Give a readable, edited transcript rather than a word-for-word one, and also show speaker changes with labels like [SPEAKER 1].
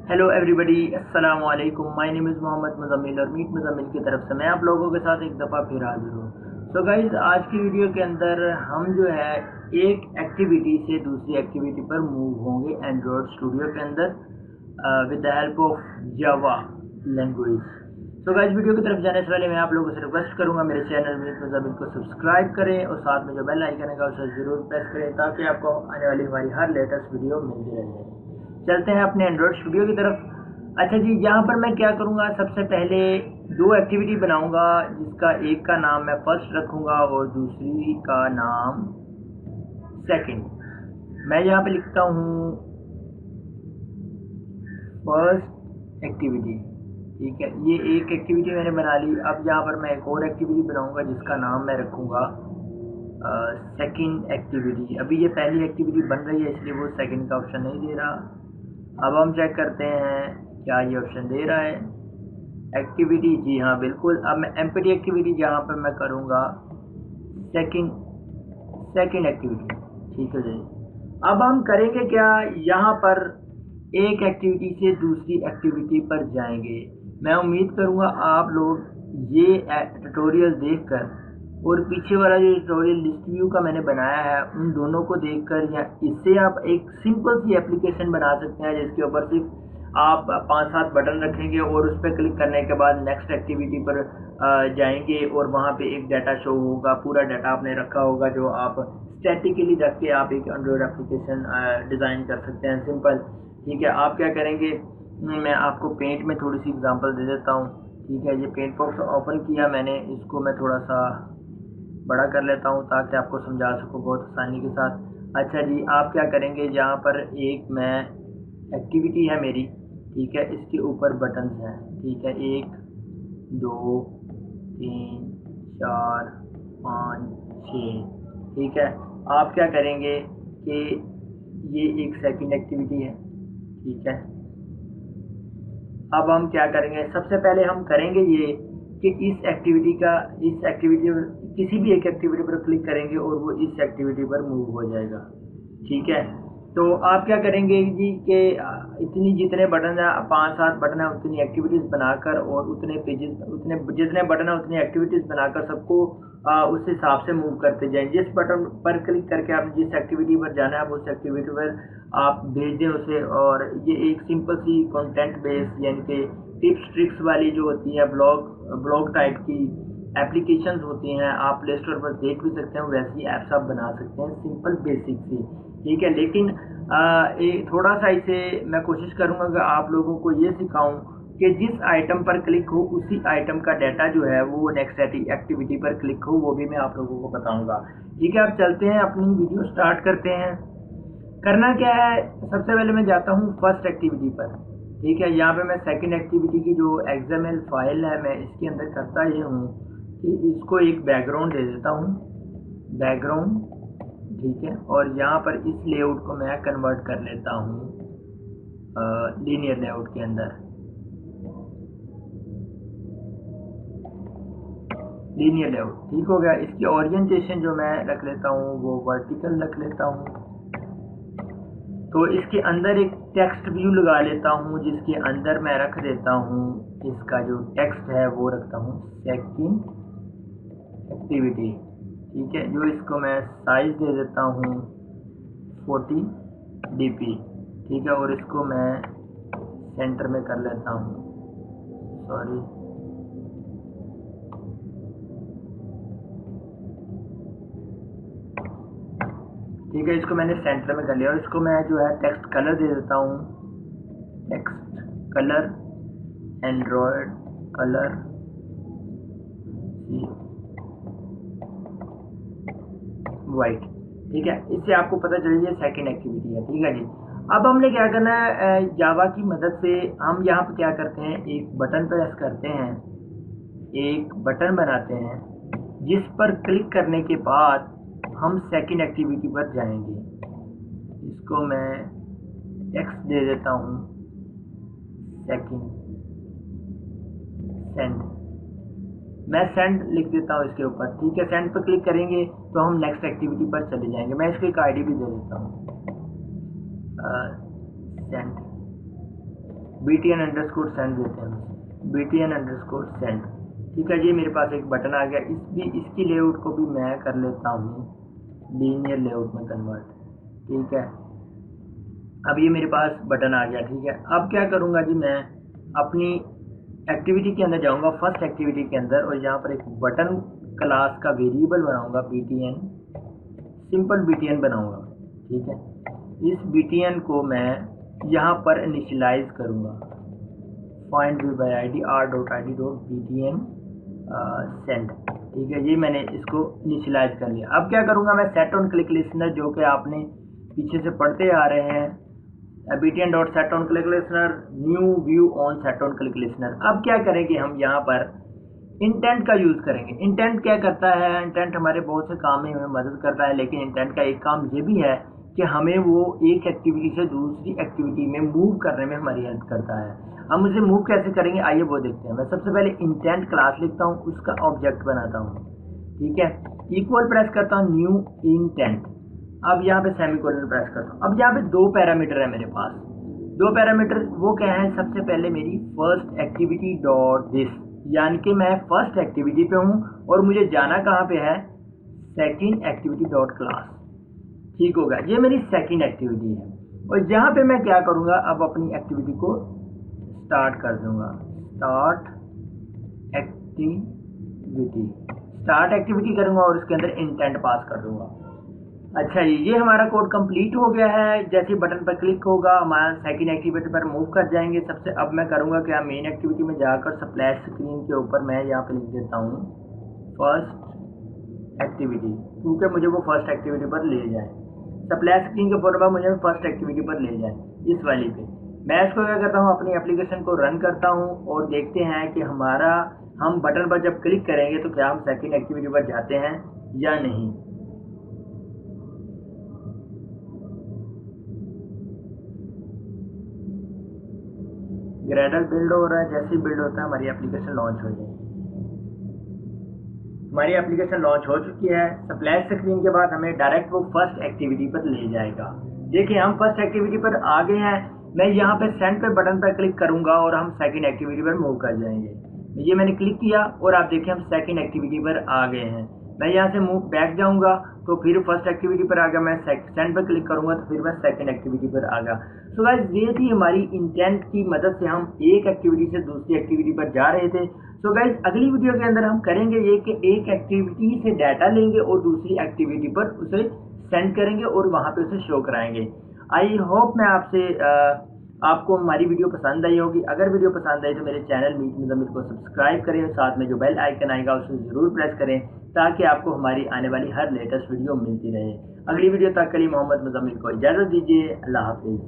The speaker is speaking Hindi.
[SPEAKER 1] हेलो एवरीबॉडी, अस्सलाम वालेकुम। My name is Mohammad Muzammil और मीट मुज़म्मिल की तरफ से मैं आप लोगों के साथ एक दफ़ा फिर हाजिर हूँ। सो गाइज़, आज की वीडियो के अंदर हम जो है एक एक्टिविटी से दूसरी एक्टिविटी पर मूव होंगे एंड्रॉयड स्टूडियो के अंदर with the help of Java language. So guys, video की तरफ जाने से पहले मैं आप लोगों से रिक्वेस्ट करूँगा मेरे चैनल मीट मुज़म्मिल को सब्सक्राइब करें और साथ में जो बेल आइकन है उसे ज़रूर प्रेस करें ताकि आपको आने वाली हमारी हर लेटेस्ट वीडियो मिलती रहे। चलते हैं अपने एंड्रॉयड स्टूडियो की तरफ। अच्छा जी, यहाँ पर मैं क्या करूँगा, सबसे पहले दो एक्टिविटी बनाऊँगा जिसका एक का नाम मैं फर्स्ट रखूँगा और दूसरी का नाम सेकंड। मैं यहाँ पे लिखता हूँ फर्स्ट एक्टिविटी। ठीक है, ये एक एक्टिविटी मैंने बना ली। अब यहाँ पर मैं एक और एक्टिविटी बनाऊँगा जिसका नाम मैं रखूँगा सेकंड एक्टिविटी। अभी ये पहली एक्टिविटी बन रही है इसलिए वो सेकंड का ऑप्शन नहीं दे रहा। अब हम चेक करते हैं क्या ये ऑप्शन दे रहा है एक्टिविटी। जी हाँ, बिल्कुल। अब मैं एम्प्टी एक्टिविटी जहाँ पर मैं करूँगा सेकंड एक्टिविटी। ठीक है जी। अब हम करेंगे क्या, यहाँ पर एक एक्टिविटी से दूसरी एक्टिविटी पर जाएंगे। मैं उम्मीद करूँगा आप लोग ये ट्यूटोरियल देखकर और पीछे वाला जो ट्यूटोरियल लिस्ट व्यू का मैंने बनाया है उन दोनों को देखकर या इससे आप एक सिंपल सी एप्लीकेशन बना सकते हैं जिसके ऊपर सिर्फ आप 5-7 बटन रखेंगे और उस पर क्लिक करने के बाद नेक्स्ट एक्टिविटी पर जाएंगे और वहाँ पे एक डाटा शो होगा। पूरा डाटा आपने रखा होगा जो आप स्टैटिकली रख के आप एक एंड्रॉयड एप्लीकेशन डिज़ाइन कर सकते हैं, सिंपल। ठीक है, आप क्या करेंगे, मैं आपको पेंट में थोड़ी सी एग्जांपल दे देता हूँ। ठीक है, ये पेंट बॉक्स ओपन किया मैंने, इसको मैं थोड़ा सा बड़ा कर लेता हूँ ताकि आपको समझा सकूँ बहुत आसानी के साथ। अच्छा जी, आप क्या करेंगे, यहाँ पर एक मैं एक्टिविटी है मेरी, ठीक है, इसके ऊपर बटन्स हैं। ठीक है, 1 2 3 4 5 6। ठीक है, आप क्या करेंगे कि ये एक सेकंड एक्टिविटी है। ठीक है, अब हम क्या करेंगे, सबसे पहले हम करेंगे ये कि इस एक्टिविटी किसी भी एक एक्टिविटी पर क्लिक करेंगे और वो इस एक्टिविटी पर मूव हो जाएगा। ठीक है, तो आप क्या करेंगे जी कि इतनी जितने बटन है, 5-7 बटन है, उतनी एक्टिविटीज़ बनाकर और उतने पेजेस जितने बटन है उतनी एक्टिविटीज़ बनाकर सबको उस हिसाब से मूव करते जाएं। जिस बटन पर क्लिक करके आप जिस एक्टिविटी पर जाना है आप उस एक्टिविटी पर आप भेज दें उसे। और ये एक सिंपल सी कंटेंट बेस यानी कि टिप्स ट्रिक्स वाली जो होती है ब्लॉग टाइप की एप्लीकेशंस होती हैं, आप प्ले स्टोर पर देख भी सकते हैं, वैसी ऐप्स आप बना सकते हैं, सिंपल बेसिक सी। ठीक है, लेकिन थोड़ा सा इसे मैं कोशिश करूँगा कि आप लोगों को ये सिखाऊं कि जिस आइटम पर क्लिक हो उसी आइटम का डाटा जो है वो नेक्स्ट एक्टिविटी पर क्लिक हो, वो भी मैं आप लोगों को बताऊंगा। ठीक है, अब चलते हैं, अपनी वीडियो स्टार्ट करते हैं। करना क्या है, सबसे पहले मैं जाता हूँ फर्स्ट एक्टिविटी पर। ठीक है, यहाँ पे मैं सेकंड एक्टिविटी की जो XML फाइल है मैं इसके अंदर करता ये हूँ कि इसको एक बैकग्राउंड दे देता हूँ, बैकग्राउंड। ठीक है, और यहाँ पर इस लेआउट को मैं कन्वर्ट कर लेता हूँ लीनियर लेआउट के अंदर। लीनियर लेआउट ठीक हो गया। इसकी ओरिएंटेशन जो मैं रख लेता हूँ वो वर्टिकल रख लेता हूँ। तो इसके अंदर एक टेक्स्ट व्यू लगा लेता हूँ जिसके अंदर मैं रख देता हूँ इसका जो टेक्स्ट है वो रखता हूँ सेकंड एक्टिविटी। ठीक है, जो इसको मैं साइज दे देता हूँ 40 dp। ठीक है, और इसको मैं सेंटर में कर लेता हूँ, सॉरी ठीक है, इसको मैंने सेंटर में कर लिया। और इसको मैं जो है टेक्स्ट कलर दे देता हूँ, text colour Android colour white. ठीक है, इससे आपको पता चल जाए सेकंड एक्टिविटी है। ठीक है जी, अब हमने क्या करना है, जावा की मदद से हम यहाँ पर क्या करते हैं, एक बटन प्रेस करते हैं, एक बटन बनाते हैं जिस पर क्लिक करने के बाद हम सेकंड एक्टिविटी पर जाएंगे। इसको मैं टेक्स्ट दे देता हूँ सेकंड सेंड, मैं सेंड लिख देता हूँ इसके ऊपर। ठीक है, सेंड पर क्लिक करेंगे तो हम नेक्स्ट एक्टिविटी पर चले जाएंगे। मैं इसको एक आईडी भी दे देता हूँ, सेंड। btn_send देते हैं, btn_send। ठीक है जी, मेरे पास एक बटन आ गया। इसकी लेआउट को भी मैं कर लेता हूँ लीनियर लेआउट में कन्वर्ट। ठीक है, अब ये मेरे पास बटन आ गया। ठीक है, अब क्या करूँगा जी, मैं अपनी एक्टिविटी के अंदर जाऊँगा, फर्स्ट एक्टिविटी के अंदर, और यहाँ पर एक बटन क्लास का वेरिएबल बनाऊँगा, btn, सिंपल btn बनाऊँगा। ठीक है, इस btn को मैं यहाँ पर इनिशियलाइज करूँगा, find view bye id r.id.btn send. ठीक है, ये मैंने इसको इनिशियलाइज कर लिया। अब क्या करूँगा, मैं सेट ऑन क्लिक लिसनर, जो कि आपने पीछे से पढ़ते आ रहे हैं, btn.set on click listener, new view on set on click listener. अब क्या करेंगे, हम यहाँ पर इंटेंट का यूज़ करेंगे। इंटेंट क्या करता है, इंटेंट हमारे बहुत से काम में हमें मदद करता है, लेकिन इंटेंट का एक काम ये भी है कि हमें वो एक एक्टिविटी से दूसरी एक्टिविटी में मूव करने में हमारी हेल्प करता है। हम उसे मूव कैसे करेंगे, आइए वो देखते हैं। मैं सबसे पहले इंटेंट क्लास लिखता हूँ, उसका ऑब्जेक्ट बनाता हूँ। ठीक है, इक्वल प्रेस करता हूँ, न्यू इंटेंट। अब यहाँ पे सेमीकोलन प्रेस करता हूँ। अब यहाँ पे दो पैरामीटर है मेरे पास, दो पैरामीटर। वो क्या है, सबसे पहले मेरी फर्स्ट एक्टिविटी डॉट दिस, यानी कि मैं फर्स्ट एक्टिविटी पे हूँ और मुझे जाना कहाँ पे है, सेकंड एक्टिविटी डॉट क्लास। ठीक होगा, ये मेरी सेकंड एक्टिविटी है। और यहाँ पे मैं क्या करूँगा, अब अपनी एक्टिविटी को स्टार्ट कर दूंगा, स्टार्ट एक्टिविटी करूँगा और उसके अंदर इंटेंट पास कर दूंगा। अच्छा जी, ये हमारा कोड कंप्लीट हो गया है। जैसे बटन पर क्लिक होगा, हमारा सेकंड एक्टिविटी पर मूव कर जाएंगे। सबसे अब मैं करूँगा क्या, मेन एक्टिविटी में जाकर स्प्लैश स्क्रीन के ऊपर मैं यहाँ पे लिख देता हूँ फर्स्ट एक्टिविटी, क्योंकि मुझे वो फर्स्ट एक्टिविटी पर ले जाए। स्प्लैश स्क्रीन के फॉर मुझे फर्स्ट एक्टिविटी पर ले जाए, इस वाली पे। मैं इसको क्या करता हूँ, अपनी एप्लीकेशन को रन करता हूँ और देखते हैं कि हम बटन पर जब क्लिक करेंगे तो क्या हम सेकंड एक्टिविटी पर जाते हैं या नहीं। ग्रेडल बिल्ड हो रहा है, जैसे ही बिल्ड होता है हमारी एप्लीकेशन लॉन्च हो जाएगी। हमारी एप्लीकेशन लॉन्च हो चुकी है। स्प्लैश स्क्रीन के बाद हमें डायरेक्ट वो फर्स्ट एक्टिविटी पर ले जाएगा। देखिए, हम फर्स्ट एक्टिविटी पर आ गए हैं। मैं यहाँ पे सेंड पे बटन पर क्लिक करूँगा और हम सेकंड एक्टिविटी पर मूव कर जाएंगे। ये मैंने क्लिक किया और आप देखिए हम सेकंड एक्टिविटी पर आ गए हैं। मैं यहाँ से मूव बैक जाऊँगा तो फिर फर्स्ट एक्टिविटी पर आ गया। मैं सेंड पर क्लिक करूँगा तो फिर मैं सेकंड एक्टिविटी पर आ गया। सो गाइस, ये थी हमारी इंटेंट की मदद से हम एक एक्टिविटी से दूसरी एक्टिविटी पर जा रहे थे। सो गाइस, अगली वीडियो के अंदर हम करेंगे ये कि एक एक्टिविटी से डाटा लेंगे और दूसरी एक्टिविटी पर उसे सेंड करेंगे और वहाँ पे उसे शो कराएंगे। आई होप मैं आपको हमारी वीडियो पसंद आई होगी। अगर वीडियो पसंद आई तो मेरे चैनल मीट मुज़म्मिल को सब्सक्राइब करें, साथ में जो बेल आइकन आएगा उसे ज़रूर प्रेस करें ताकि आपको हमारी आने वाली हर लेटेस्ट वीडियो मिलती रहे। अगली वीडियो तक के लिए मोहम्मद मुज़म्मिल को इजाज़त दीजिए। अल्लाह हाफिज़।